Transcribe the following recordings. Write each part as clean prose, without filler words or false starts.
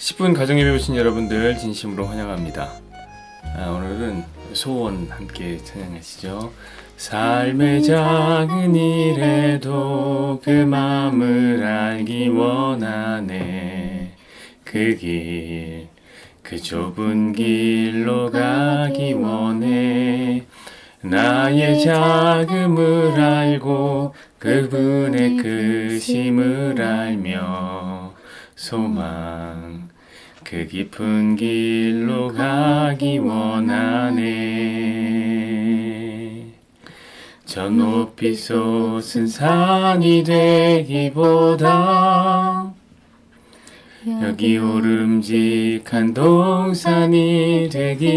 10분 가정예배 오신 여러분들 진심으로 환영합니다. 오늘은 소원 함께 찬양하시죠. 삶의 작은 일에도 그 마음을 알기 원하네. 그 길, 그 좁은 길로 가기 원해. 나의 작음을 알고 그분의 크심을 알며 소망 그 깊은 길로 가기 원하네. 저 높이 솟은 산이 되기보다 여기 오름직한 동산이 되기.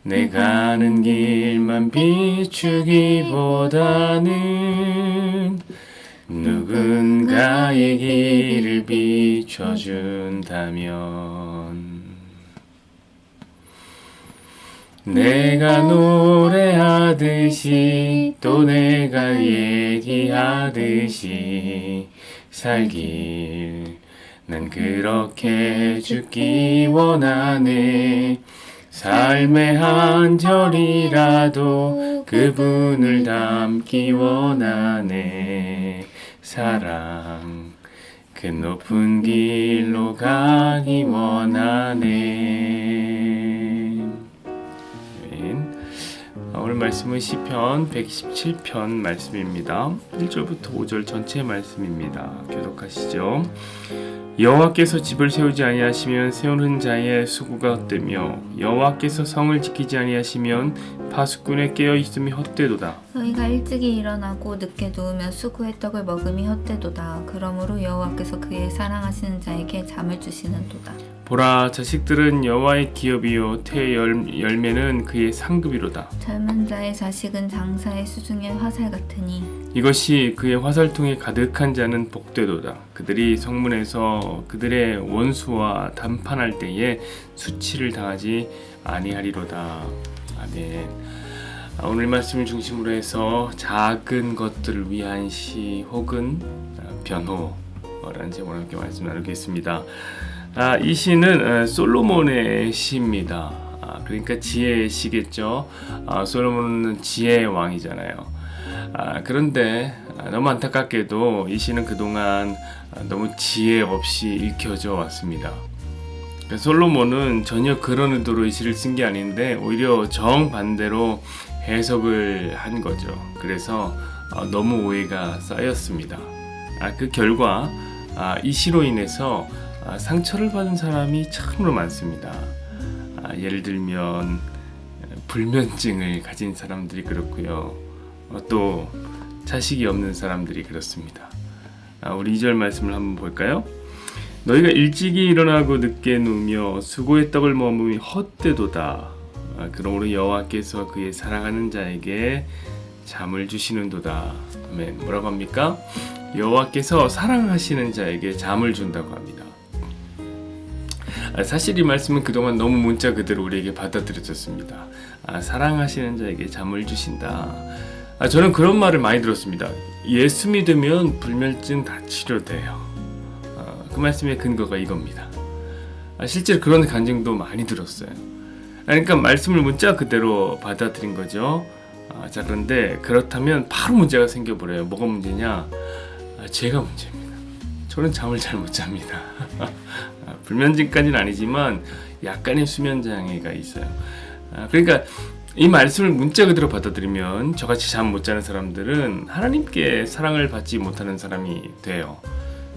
내 가는 길만 비추기보다는 누군가의 길을 비춰준다면 내가 노래하듯이 또 내가 얘기하듯이 살길 난 그렇게 죽기 원하네. 삶의 한 절이라도 그분을 담기 원하네. 사랑 그 높은 길로 가기 원하네. 오늘 말씀은 시편 127편 말씀입니다. 1절부터 5절 전체 말씀입니다. 교독하시죠. 여호와께서 집을 세우지 아니하시면 세우는 자의 수고가 헛되며 여호와께서 성을 지키지 아니하시면 파수꾼의 깨어 있음이 헛되도다. 너희가 일찍이 일어나고 늦게 누우며 수고의 떡을 먹음이 헛되도다. 그러므로 여호와께서 그의 사랑하시는 자에게 잠을 주시는도다. 보라, 자식들은 여호와의 기업이요 태의 열매는 그의 상급이로다. 젊은 자의 자식은 장사의 수중의 화살 같으니 이것이 그의 화살통에 가득한 자는 복되도다. 그들이 성문에서 그들의 원수와 담판할 때에 수치를 당하지 아니하리로다. 아멘. 오늘 말씀을 중심으로 해서 작은 것들을 위한 시 혹은 변호라는 제목으로 함께 말씀 나누겠습니다. 이 시는 솔로몬의 시입니다. 그러니까 지혜의 시겠죠. 솔로몬은 지혜의 왕이잖아요. 그런데 너무 안타깝게도 이 시는 그동안 너무 지혜 없이 읽혀져 왔습니다. 솔로몬은 전혀 그런 의도로 이 시를 쓴 게 아닌데 오히려 정반대로 해석을 한 거죠. 그래서 너무 오해가 쌓였습니다. 그 결과 이 시로 인해서 상처를 받은 사람이 참으로 많습니다. 예를 들면 불면증을 가진 사람들이 그렇고요. 또 자식이 없는 사람들이 그렇습니다. 우리 2절 말씀을 한번 볼까요? 너희가 일찍이 일어나고 늦게 누우며 수고의 떡을 머금이 헛되도다. 그러므로 여호와께서 그의 사랑하는 자에게 잠을 주시는도다. 아멘. 뭐라고 합니까? 여호와께서 사랑하시는 자에게 잠을 준다고 합니다. 사실 이 말씀은 그동안 너무 문자 그대로 우리에게 받아들여졌습니다. 사랑하시는 자에게 잠을 주신다. 저는 그런 말을 많이 들었습니다. 예수 믿으면 불면증 다 치료돼요. 그 말씀의 근거가 이겁니다. 실제로 그런 간증도 많이 들었어요. 그러니까 말씀을 문자 그대로 받아들인 거죠. 자, 그런데 그렇다면 바로 문제가 생겨버려요. 뭐가 문제냐? 제가 문제입니다. 저는 잠을 잘 못 잡니다. 불면증까지는 아니지만 약간의 수면 장애가 있어요. 그러니까 이 말씀을 문자 그대로 받아들이면 저같이 잠 못 자는 사람들은 하나님께 사랑을 받지 못하는 사람이 돼요.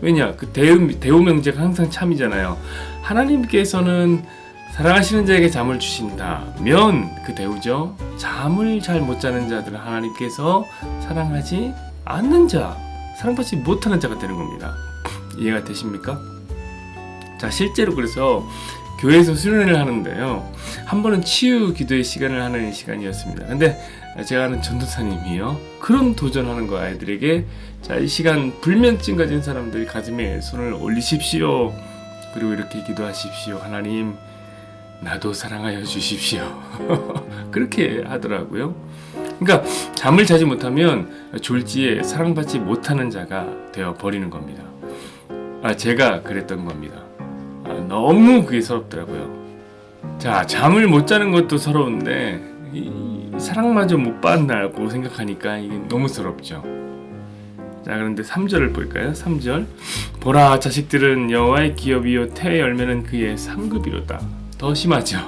왜냐? 그 대우 명제가 항상 참이잖아요. 하나님께서는 사랑하시는 자에게 잠을 주신다면 그 대우죠. 잠을 잘 못 자는 자들은 하나님께서 사랑하지 않는 자, 사랑받지 못하는 자가 되는 겁니다. 이해가 되십니까? 자, 실제로 그래서 교회에서 수련회를 하는데요. 한 번은 치유 기도의 시간을 하는 시간이었습니다. 근데 제가 아는 전도사님이요. 그런 도전하는 거 아이들에게 자, 이 시간 불면증 가진 사람들 가슴에 손을 올리십시오. 그리고 이렇게 기도하십시오. 하나님, 나도 사랑하여 주십시오. 그렇게 하더라고요. 그러니까 잠을 자지 못하면 졸지에 사랑받지 못하는 자가 되어 버리는 겁니다. 제가 그랬던 겁니다. 너무 그게 서럽더라고요. 자, 잠을 못 자는 것도 서러운데 사랑마저 못 받는다고 생각하니까 이게 너무 서럽죠. 자, 그런데 3절을 볼까요? 3절. 보라, 자식들은 여호와의 기업이요 태의 열매는 그의 상급이로다. 더 심하죠.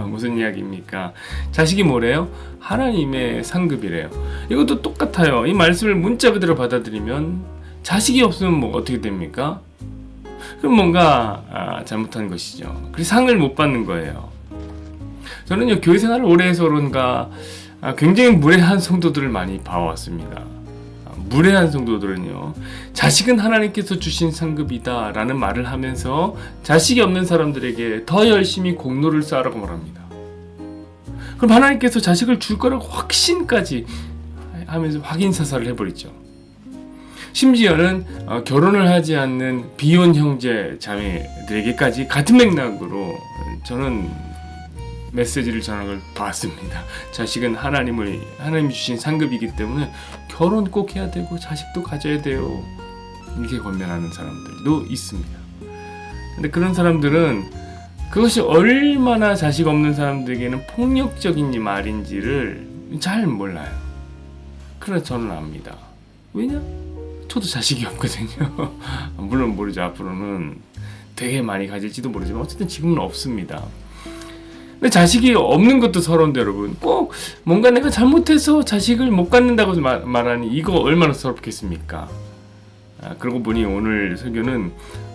무슨 이야기입니까? 자식이 뭐래요? 하나님의 상급이래요. 이것도 똑같아요. 이 말씀을 문자 그대로 받아들이면 자식이 없으면 뭐 어떻게 됩니까? 그럼 뭔가 잘못한 것이죠. 그래서 상을 못 받는 거예요. 저는요, 교회 생활을 오래 해서 그런가 굉장히 무례한 성도들을 많이 봐왔습니다. 무례한 성도들은요, 자식은 하나님께서 주신 상급이다 라는 말을 하면서 자식이 없는 사람들에게 더 열심히 공로를 쌓으라고 말합니다. 그럼 하나님께서 자식을 줄 거라고 확신까지 하면서 확인사살을 해버리죠. 심지어는 결혼을 하지 않는 비혼 형제 자매들에게까지 같은 맥락으로 저는 메시지를 전하는 걸 봤습니다. 자식은 하나님이 주신 상급이기 때문에 결혼 꼭 해야 되고 자식도 가져야 돼요, 이렇게 권면하는 사람들도 있습니다. 근데 그런 사람들은 그것이 얼마나 자식 없는 사람들에게는 폭력적인 말인지를 잘 몰라요. 그러나 저는 압니다. 왜냐? 저도 자식이 없거든요. 물론 모르죠. 앞으로는 되게 많이 가질지도 모르지만 어쨌든 지금은 없습니다. 근데 자식이 없는 것도 서러운데 여러분, 꼭 뭔가 내가 잘못해서 자식을 못 갖는다고 말하니 이거 얼마나 서럽겠습니까? 그러고 보니 오늘 설교는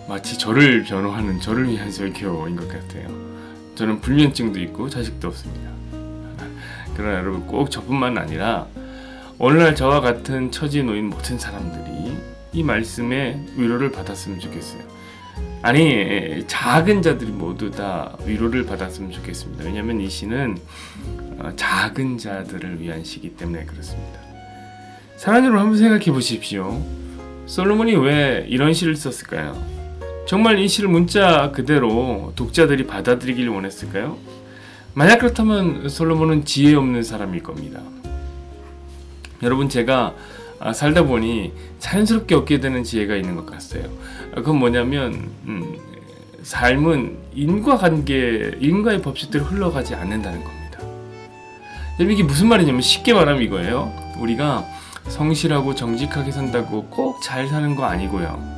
마치 저를 변호하는, 저를 위한 설교인 것 같아요. 저는 불면증도 있고 자식도 없습니다. 그러나 여러분, 꼭 저뿐만 아니라 오늘날 저와 같은 처지에 놓인 모든 사람들이 이 말씀에 위로를 받았으면 좋겠어요. 아니, 작은 자들이 모두 다 위로를 받았으면 좋겠습니다. 왜냐하면 이 시는 작은 자들을 위한 시이기 때문에 그렇습니다. 사랑하는 여러분, 한번 생각해 보십시오. 솔로몬이 왜 이런 시를 썼을까요? 정말 이 시를 문자 그대로 독자들이 받아들이길 원했을까요? 만약 그렇다면 솔로몬은 지혜 없는 사람일 겁니다. 여러분, 제가 살다 보니 자연스럽게 얻게 되는 지혜가 있는 것 같아요. 그건 뭐냐면 삶은 인과의 법칙대로 흘러가지 않는다는 겁니다. 이게 무슨 말이냐면, 쉽게 말하면 이거예요. 우리가 성실하고 정직하게 산다고 꼭 잘 사는 거 아니고요.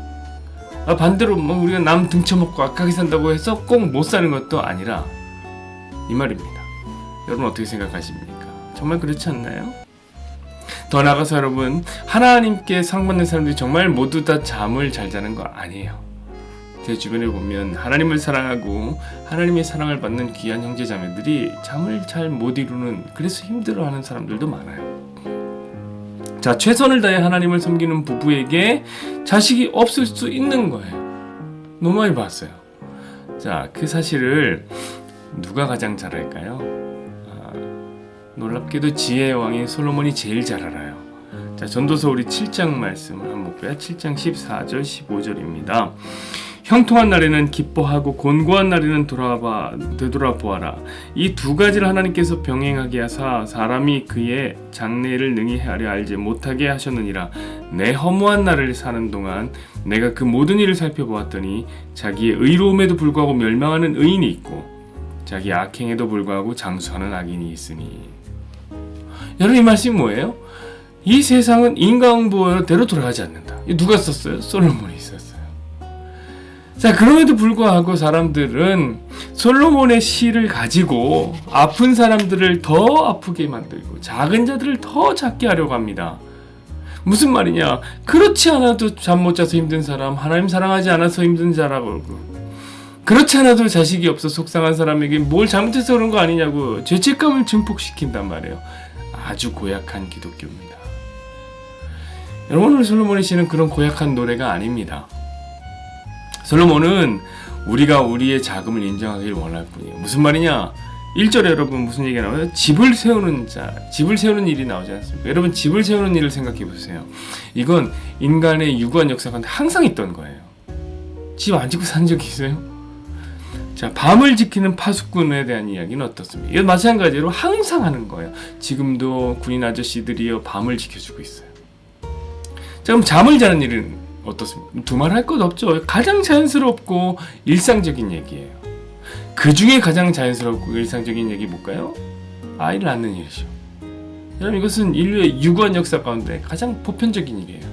반대로 우리가 남 등쳐먹고 악하게 산다고 해서 꼭 못 사는 것도 아니라 이 말입니다. 여러분, 어떻게 생각하십니까? 정말 그렇지 않나요? 더 나아가서 여러분, 하나님께 사랑받는 사람들이 정말 모두 다 잠을 잘 자는 거 아니에요. 제 주변에 보면 하나님을 사랑하고 하나님의 사랑을 받는 귀한 형제자매들이 잠을 잘 못 이루는, 그래서 힘들어하는 사람들도 많아요. 자, 최선을 다해 하나님을 섬기는 부부에게 자식이 없을 수 있는 거예요. 너무 많이 봤어요. 자, 그 사실을 누가 가장 잘 알까요? 놀랍게도 지혜의 왕인 솔로몬이 제일 잘 알아요. 자, 전도서 우리 7장 말씀을 한번 볼까요? 7장 14절 15절입니다. 형통한 날에는 기뻐하고 곤고한 날에는 되돌아보아라. 이 두 가지를 하나님께서 병행하게 하사 사람이 그의 장래를 능히 헤아려 알지 못하게 하셨느니라. 내 허무한 날을 사는 동안 내가 그 모든 일을 살펴보았더니 자기의 의로움에도 불구하고 멸망하는 의인이 있고 자기 악행에도 불구하고 장수하는 악인이 있으니. 여러분, 이 말씀이 뭐예요? 이 세상은 인과응보대로 돌아가지 않는다. 누가 썼어요? 솔로몬이 썼어요. 자, 그럼에도 불구하고 사람들은 솔로몬의 시를 가지고 아픈 사람들을 더 아프게 만들고 작은 자들을 더 작게 하려고 합니다. 무슨 말이냐? 그렇지 않아도 잠 못 자서 힘든 사람, 하나님 사랑하지 않아서 힘든 자라고, 그렇지 않아도 자식이 없어 속상한 사람에게 뭘 잘못해서 그런 거 아니냐고 죄책감을 증폭시킨단 말이에요. 아주 고약한 기독교입니다. 여러분, 오늘 솔로몬의 시는 그런 고약한 노래가 아닙니다. 솔로몬은 우리가 우리의 자금을 인정하길 원할 뿐이에요. 무슨 말이냐? 1절에 여러분 무슨 얘기가 나와요? 집을 세우는 자, 집을 세우는 일이 나오지 않습니까? 여러분, 집을 세우는 일을 생각해 보세요. 이건 인간의 유구한 역사 가운데 항상 있던 거예요. 집 안 짓고 산 적이 있어요? 자, 밤을 지키는 파수꾼에 대한 이야기는 어떻습니까? 이건 마찬가지로 항상 하는 거예요. 지금도 군인 아저씨들이요, 밤을 지켜주고 있어요. 자, 그럼 잠을 자는 일은 어떻습니까? 두말할 것 없죠. 가장 자연스럽고 일상적인 얘기예요. 그 중에 가장 자연스럽고 일상적인 얘기 뭘까요? 아이를 낳는 일이죠. 여러분, 이것은 인류의 유구한 역사 가운데 가장 보편적인 일이에요.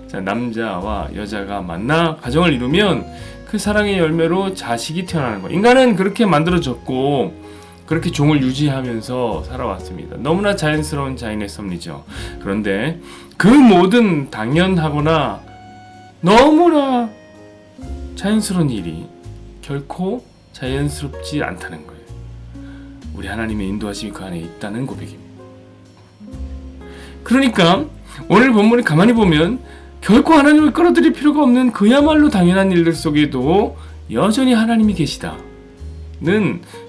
자, 남자와 여자가 만나 가정을 이루면 그 사랑의 열매로 자식이 태어나는 거. 인간은 그렇게 만들어졌고 그렇게 종을 유지하면서 살아왔습니다. 너무나 자연스러운 자연의 섭리죠. 그런데 그 모든 당연하거나 너무나 자연스러운 일이 결코 자연스럽지 않다는 거예요. 우리 하나님의 인도하심이 그 안에 있다는 고백입니다. 그러니까 오늘 본문을 가만히 보면 결코 하나님을 끌어들일 필요가 없는 그야말로 당연한 일들 속에도 여전히 하나님이 계시다는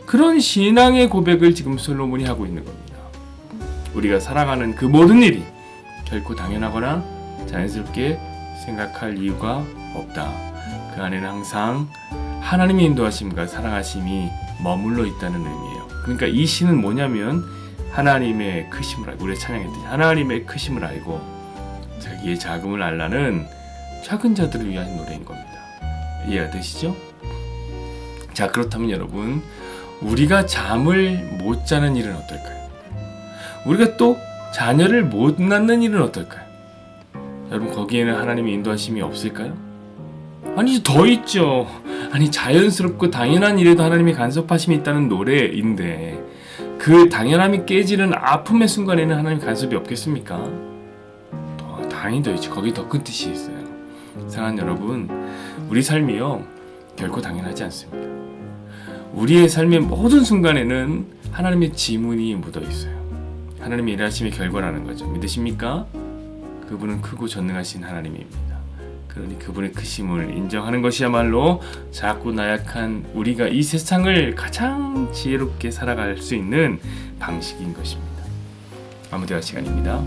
그런 신앙의 고백을 지금 솔로몬이 하고 있는 겁니다. 우리가 살아가는 그 모든 일이 결코 당연하거나 자연스럽게 생각할 이유가 없다. 그 안에는 항상 하나님의 인도하심과 사랑하심이 머물러 있다는 의미예요. 그러니까 이 시는 뭐냐면 하나님의 크심을 알고, 우리가 찬양했듯이 하나님의 크심을 알고 자기의 자금을 알라는 작은 자들을 위한 노래인 겁니다. 이해가 되시죠? 자, 그렇다면 여러분, 우리가 잠을 못 자는 일은 어떨까요? 우리가 또 자녀를 못 낳는 일은 어떨까요? 여러분, 거기에는 하나님의 인도하심이 없을까요? 아니, 더 있죠. 아니, 자연스럽고 당연한 일에도 하나님의 간섭하심이 있다는 노래인데 그 당연함이 깨지는 아픔의 순간에는 하나님 간섭이 없겠습니까? 더 당연히 더 있죠. 거기 더 큰 뜻이 있어요. 사랑하는 여러분, 우리 삶이요 결코 당연하지 않습니다. 우리의 삶의 모든 순간에는 하나님의 지문이 묻어 있어요. 하나님의 일하심의 결과라는 거죠. 믿으십니까? 그분은 크고 전능하신 하나님입니다. 그러니 그분의 크심을 인정하는 것이야말로 작고 나약한 우리가 이 세상을 가장 지혜롭게 살아갈 수 있는 방식인 것입니다. 아무데나 시간입니다.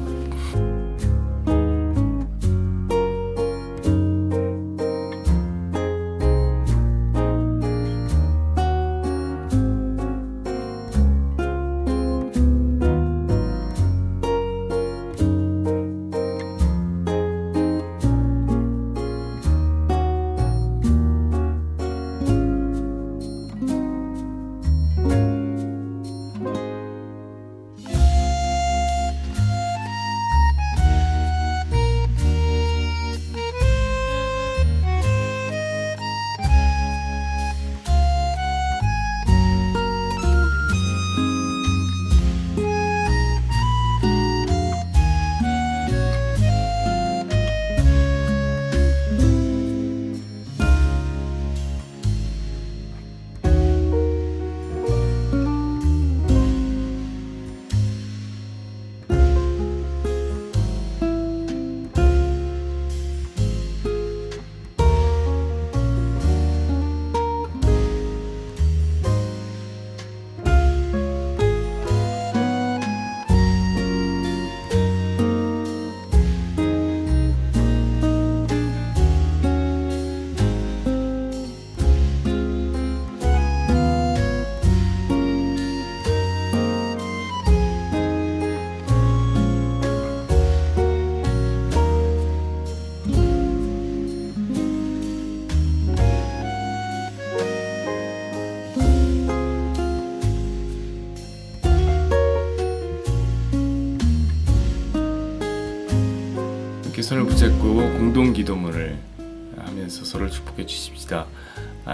이렇게 손을 붙잡고 공동 기도문을 하면서 서로를 축복해 주십시다.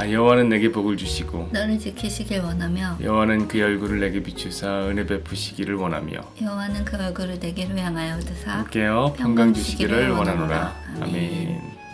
여호와는 내게 복을 주시고 너를 지키시길 원하며 여호와는 그의 얼굴을 내게 비추사 은혜 베푸시기를 원하며 여호와는 그 얼굴을 내게로 향하여 드사 함께여 평강 주시기를 원하노라. 아멘.